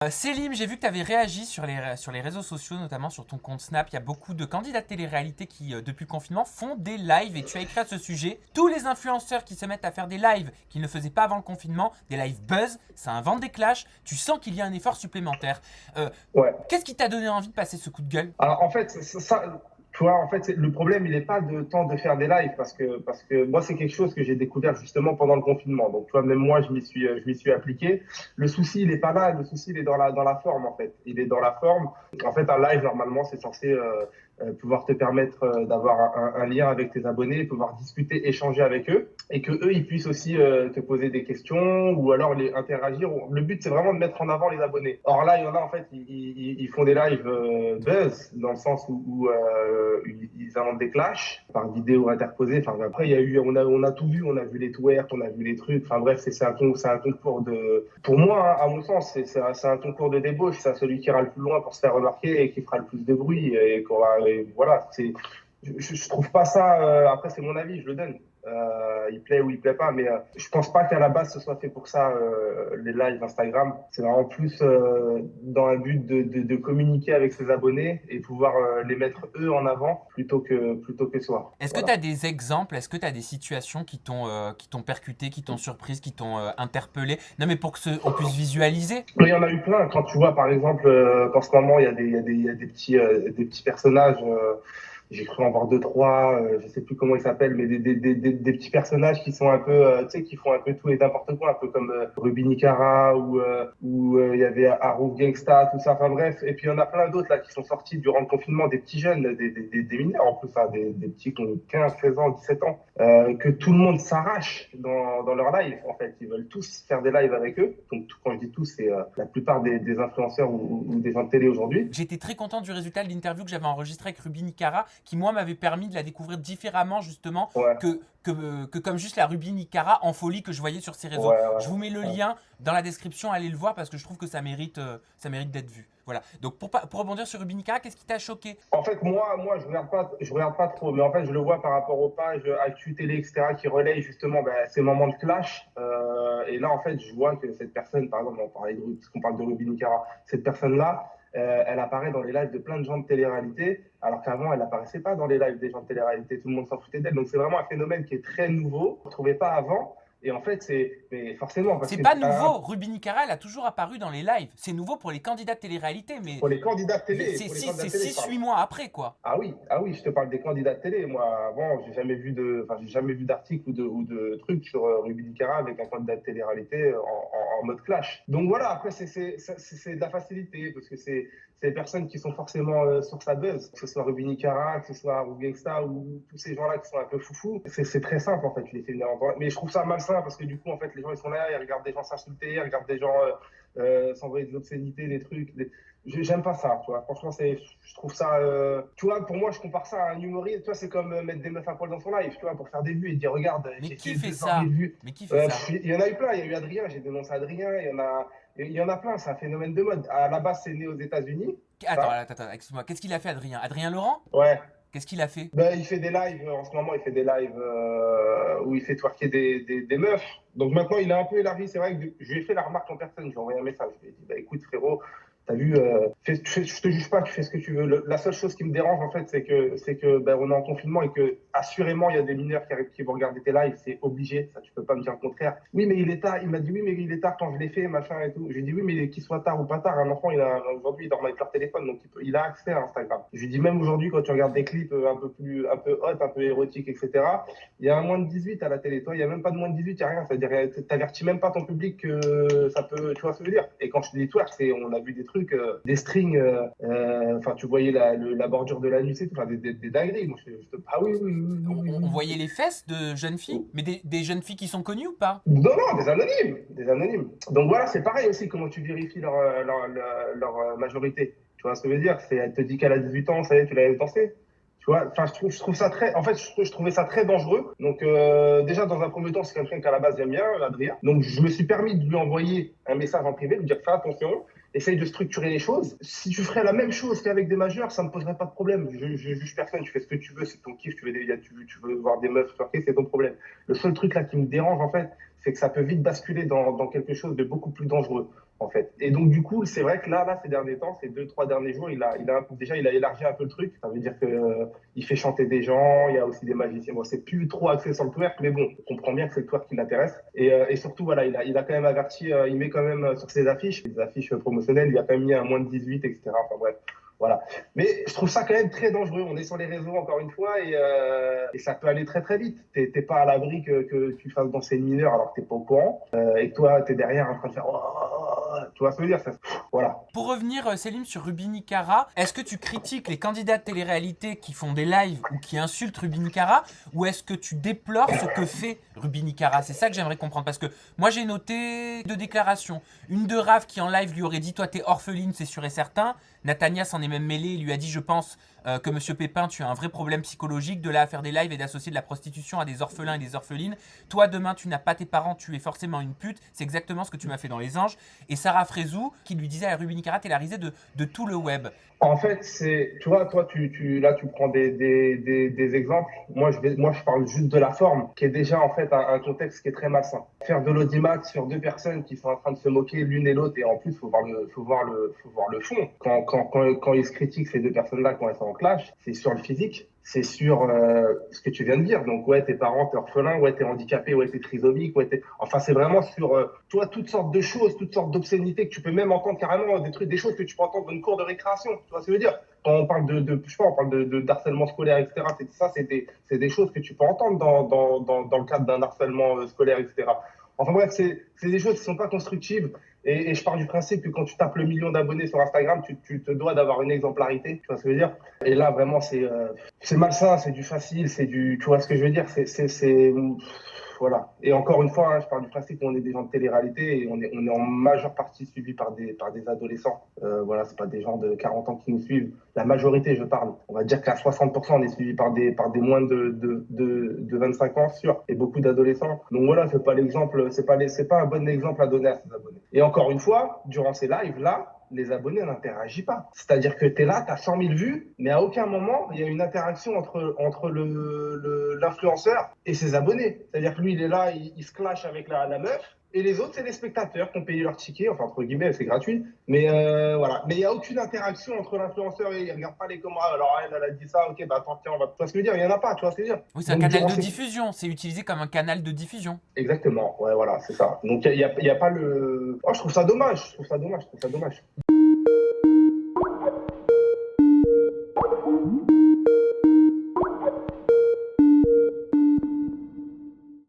Célim, j'ai vu que tu avais réagi sur les réseaux sociaux, notamment sur ton compte Snap. Il y a beaucoup de candidats de télé-réalité qui, depuis le confinement, font des lives et tu as écrit à ce sujet. Tous les influenceurs qui se mettent à faire des lives qu'ils ne faisaient pas avant le confinement, des lives buzz, ça invente des clashs. Tu sens qu'il y a un effort supplémentaire. Euh, Ouais. Qu'est-ce qui t'a donné envie de passer ce coup de gueule? Alors en fait, tu vois, en fait, le problème, il n'est pas de temps de faire des lives parce que moi, c'est quelque chose que j'ai découvert justement pendant le confinement. Donc, tu vois, même moi, je m'y suis appliqué. Le souci, il est pas là. Le souci, il est dans la forme, en fait. Il est dans la forme. En fait, un live, normalement, c'est censé pouvoir te permettre d'avoir un lien avec tes abonnés, pouvoir discuter, échanger avec eux et que eux, ils puissent aussi te poser des questions ou alors les interagir. Le but, c'est vraiment de mettre en avant les abonnés. Or là, il y en a, en fait, ils font des lives buzz dans le sens où ils inventent des clashs par vidéo interposée. Enfin, après, on a tout vu. On a vu les twerks, on a vu les trucs. Enfin, bref, c'est un concours de, pour moi, hein, à mon sens, c'est un concours de débauche. C'est celui qui ira le plus loin pour se faire remarquer et qui fera le plus de bruit et voilà, je trouve pas ça. Après, c'est mon avis, je le donne. Il plaît ou il plaît pas, mais je pense pas qu'à la base ce soit fait pour ça. Les lives Instagram, c'est vraiment plus dans un but de communiquer avec ses abonnés et pouvoir les mettre eux en avant plutôt que soi. Est-ce que tu Voilà. as des exemples? Est-ce que tu as des situations qui t'ont percuté, qui t'ont surprise, qui t'ont interpellé? Non, mais pour que on puisse visualiser. Mais il y en a eu plein. Quand tu vois, par exemple, qu'en ce moment, il y a des petits personnages. J'ai cru en voir deux, trois, je sais plus comment ils s'appellent, mais des petits personnages qui sont un peu, tu sais, qui font un peu tout et n'importe quoi, un peu comme Ruby Nicara ou il y avait Harouf Gangsta, tout ça, enfin bref. Et puis il y en a plein d'autres là qui sont sortis durant le confinement, des petits jeunes, des mineurs en plus, hein, des petits qui ont 15, 16 ans, 17 ans, que tout le monde s'arrache dans leur live, en fait. Ils veulent tous faire des lives avec eux. Donc quand je dis tous, c'est la plupart des influenceurs ou des gens de télé aujourd'hui. J'étais très content du résultat de l'interview que j'avais enregistrée avec Ruby Nicara, qui moi m'avait permis de la découvrir différemment justement Ouais, que comme juste la Ruby Nicara en folie que je voyais sur ses réseaux. ouais, Je vous mets le ouais. lien dans la description, allez le voir parce que je trouve que ça mérite d'être vu. Voilà. Donc pour rebondir sur Ruby Nicara, qu'est-ce qui t'a choqué? En fait, moi, je regarde pas trop, mais en fait, je le vois par rapport aux pages Actu Télé, etc., qui relayent justement ces moments de clash. Et là, en fait, je vois que cette personne, par exemple, parce qu'on parle de Ruby Nicara, cette personne-là, elle apparaît dans les lives de plein de gens de télé-réalité, alors qu'avant, elle apparaissait pas dans les lives des gens de télé-réalité. Tout le monde s'en foutait d'elle. Donc, c'est vraiment un phénomène qui est très nouveau, qu'on ne trouvait pas avant. Et en fait, mais forcément, parce C'est que pas nouveau. Ruby Nicara, elle a toujours apparu dans les lives. C'est nouveau pour les candidats de télé-réalité, mais pour les candidats de télé, c'est pour les candidats de télé, je 6 parle. 8 mois après, quoi. Ah oui, je te parle des candidats de télé. Moi, avant, j'ai jamais vu d'article ou de truc sur Ruby Nicara avec un candidat de télé-réalité en mode clash. Donc voilà, après, c'est de la facilité parce que c'est des personnes qui sont forcément sur sa buzz, que ce soit Ruby Nicara, que ce soit Roux Gangsta ou tous ces gens-là qui sont un peu foufous. C'est très simple, en fait, tu les fais venir en temps. Mais je trouve ça malsain parce que du coup, en fait, les gens, ils sont là, ils regardent des gens s'insulter, ils regardent des gens s'envoyer des obscénités, des trucs. J'aime pas ça, tu vois. Franchement, je trouve ça. Tu vois, pour moi, je compare ça à un humoriste. Tu vois, c'est comme mettre des meufs à poil dans son live, tu vois, pour faire des vues et dire, regarde, Mais j'ai qui fait fait 200 000 ça? vues. Mais qui fait ça? Il y en a eu plein. Il y a eu Adrien, j'ai dénoncé Adrien. Il y en a plein. C'est un phénomène de mode. À la base, c'est né aux États-Unis, Attends, ça. attends, attends, excuse-moi. Qu'est-ce qu'il a fait, Adrien? Adrien Laurent? Ouais. Qu'est-ce qu'il a fait? Ben, il fait des lives. En ce moment, il fait des lives où il fait twerker des meufs. Donc maintenant, il a un peu élargi. C'est vrai que je lui ai fait la remarque en personne. Je lui ai envoyé un message. Je lui ai dit, bah, écoute, frérot, t'as vu, je te juge pas, tu fais ce que tu veux. La seule chose qui me dérange, en fait, c'est que ben, on est en confinement et que, assurément, il y a des mineurs qui vont regarder tes lives. C'est obligé. Ça, tu peux pas me dire le contraire. Oui, mais il est tard. Il m'a dit, oui, mais il est tard quand je l'ai fait, machin et tout. Je lui ai dit, oui, mais qu'il soit tard ou pas tard, un enfant, aujourd'hui, il dort avec leur téléphone, donc il a accès à Instagram. Je lui dis, même aujourd'hui, quand tu regardes des clips un peu hot, un peu érotiques, etc., il y a un moins de 18 à la télé. Toi, il n'y a même pas de moins de 18, il n'y a rien. C'est-à-dire, t'avertis même pas ton public que ça peut, tu vois ce que je veux dire. Et quand je te dis twerk, on a vu des trucs, des strings, enfin, tu voyais la bordure de l'anus et tout, enfin, des dingueries. Moi, ah oui, oui, oui, oui, oui, On oui, voyait les fesses de jeunes filles? oui. Mais des jeunes filles qui sont connues ou pas? Non, non, des anonymes, des anonymes. Donc voilà, c'est pareil aussi comment tu vérifies leur majorité. Tu vois ce que je veux dire? Elle te dit qu'elle a 18 ans, ça y est, tu la laisses danser. Tu vois, enfin, je trouve ça très, en fait, je trouvais ça très dangereux. Donc, déjà, dans un premier temps, c'est quelqu'un qu'à la base j'aime bien, Adrien. Donc, je me suis permis de lui envoyer un message en privé, de lui dire, fais attention, essaye de structurer les choses. Si tu ferais la même chose qu'avec des majeurs, ça me poserait pas de problème. Je juge personne, tu fais ce que tu veux, c'est ton kiff, tu veux voir des meufs twerker, c'est ton problème. Le seul truc là qui me dérange, en fait, c'est que ça peut vite basculer dans quelque chose de beaucoup plus dangereux. en fait. Et donc, du coup, c'est vrai que là, ces derniers temps, ces 2, 3 derniers jours, déjà, il a élargi un peu le truc. Ça veut dire que, il fait chanter des gens, il y a aussi des magiciens. Bon, c'est plus trop axé sur le twerk, mais bon, on comprend bien que c'est le twerk qui l'intéresse. Et surtout, voilà, il a quand même averti, il met quand même sur ses affiches, les affiches promotionnelles, il a quand même mis un moins de 18, etc. Enfin bref. Voilà. Mais je trouve ça quand même très dangereux. On est sur les réseaux encore une fois et ça peut aller très très vite. T'es pas à l'abri que tu fasses danser une mineure alors que t'es pas au courant et que toi t'es derrière en train de faire. Tu vois ce que je veux dire ça, voilà. Pour revenir, Selim, sur Rubini Kara, est-ce que tu critiques les candidats de télé-réalité qui font des lives ou qui insultent Rubini Kara, ou est-ce que tu déplores ce que fait Rubini Kara? C'est ça que j'aimerais comprendre, parce que moi j'ai noté 2 déclarations. Une de Raph qui en live lui aurait dit « Toi t'es orpheline, c'est sûr et certain ». Nathania s'en est même mêlé, il lui a dit « Je pense que Monsieur Pépin, tu as un vrai problème psychologique de là à faire des lives et d'associer de la prostitution à des orphelins et des orphelines. Toi demain tu n'as pas tes parents, tu es forcément une pute. C'est exactement ce que tu m'as fait dans Les Anges ». Et Sarah Frézou qui lui disait à Rubini Kara, t'es la risée de tout le web. En fait, tu vois, toi, là, tu prends des exemples. Moi, je parle juste de la forme, qui est déjà, en fait, un contexte qui est très malsain. Faire de l'audimat sur 2 personnes qui sont en train de se moquer l'une et l'autre, et en plus, faut voir le fond. Quand ils se critiquent, ces 2 personnes-là, quand elles sont en clash, c'est sur le physique. C'est sur ce que tu viens de dire. Donc, ouais, tes parents, t'es orphelin, ouais, t'es handicapé, ouais, t'es trisomique, ouais, Enfin, c'est vraiment sur, toi, toutes sortes de choses, toutes sortes d'obscénités que tu peux même entendre carrément, des choses que tu peux entendre dans une cour de récréation. Tu vois ce que je veux dire? Quand on parle je sais pas, on parle d'harcèlement scolaire, etc. C'est des choses que tu peux entendre dans le cadre d'un harcèlement scolaire, etc. Enfin bref, c'est des choses qui sont pas constructives. Et je pars du principe que quand tu tapes le million d'abonnés sur Instagram, tu te dois d'avoir une exemplarité. Tu vois ce que je veux dire? Et là, vraiment, c'est malsain, c'est du facile, tu vois ce que je veux dire? Voilà. Et encore une fois, hein, je pars du principe qu'on est des gens de télé-réalité et on est en majeure partie suivis par des adolescents. Voilà, c'est pas des gens de 40 ans qui nous suivent. La majorité, je parle. On va dire qu'à 60%, on est suivis par des moins de 25 ans, sûr, et beaucoup d'adolescents. Donc voilà, c'est pas l'exemple, c'est pas un bon exemple à donner à ses abonnés. Et encore une fois, durant ces lives-là, les abonnés n'interagissent pas. C'est-à-dire que tu es là, tu as 100 000 vues, mais à aucun moment, il y a une interaction entre l'influenceur et ses abonnés. C'est-à-dire que lui, il est là, il se clash avec la meuf, et les autres, c'est les spectateurs qui ont payé leur ticket, enfin, entre guillemets, c'est gratuit. Mais voilà. Mais il n'y a aucune interaction entre l'influenceur et il ne regarde pas les commentaires. Alors, elle a dit ça, ok, bah attends, tiens, on va. Tu vois ce que je veux dire? Il n'y en a pas, tu vois ce que je veux dire? Oui, c'est un canal de diffusion, c'est utilisé comme un canal de diffusion. Exactement, ouais, voilà, c'est ça. Donc, il y a pas le. Oh, je trouve ça dommage, je trouve ça dommage.